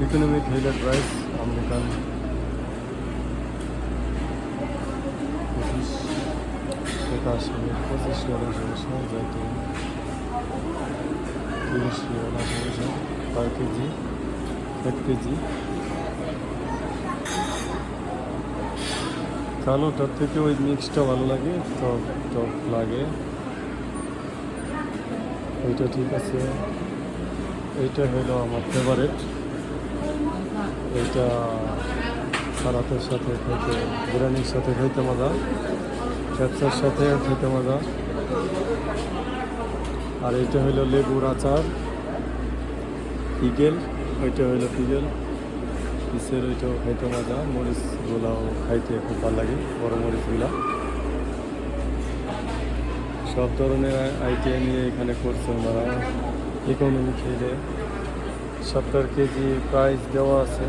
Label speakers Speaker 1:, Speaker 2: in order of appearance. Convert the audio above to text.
Speaker 1: Economic হইলে price American 25 $25 সমস্যা যাইতে 30 সমস্যা পার কেজি 1 কেজি। কালোটার থেকে ওই মিক্সটা ভালো লাগে, টক টক লাগে, ওইটা ঠিক আছে। এইটা হলো আমার ফেভারেট। এইটা সালাতের সাথে খেতে, বিরিয়ানির সাথে খেতে মজা, ক্যাপসার সাথে খেতে মজা। আর এইটা হলো লেবুর আচার, ফিগেল, ওইটা হলো ফিগেল পিসের, ওইটাও খাইতে মজা। মরিচগুলাও খাইতে খুব ভালো লাগে, বড় মরিচগুলা। সব ধরনের আইটেম নিয়ে এখানে করছে ওনারা। ইকোনমি খেলে 70 কেজি প্রাইস দেওয়া আছে।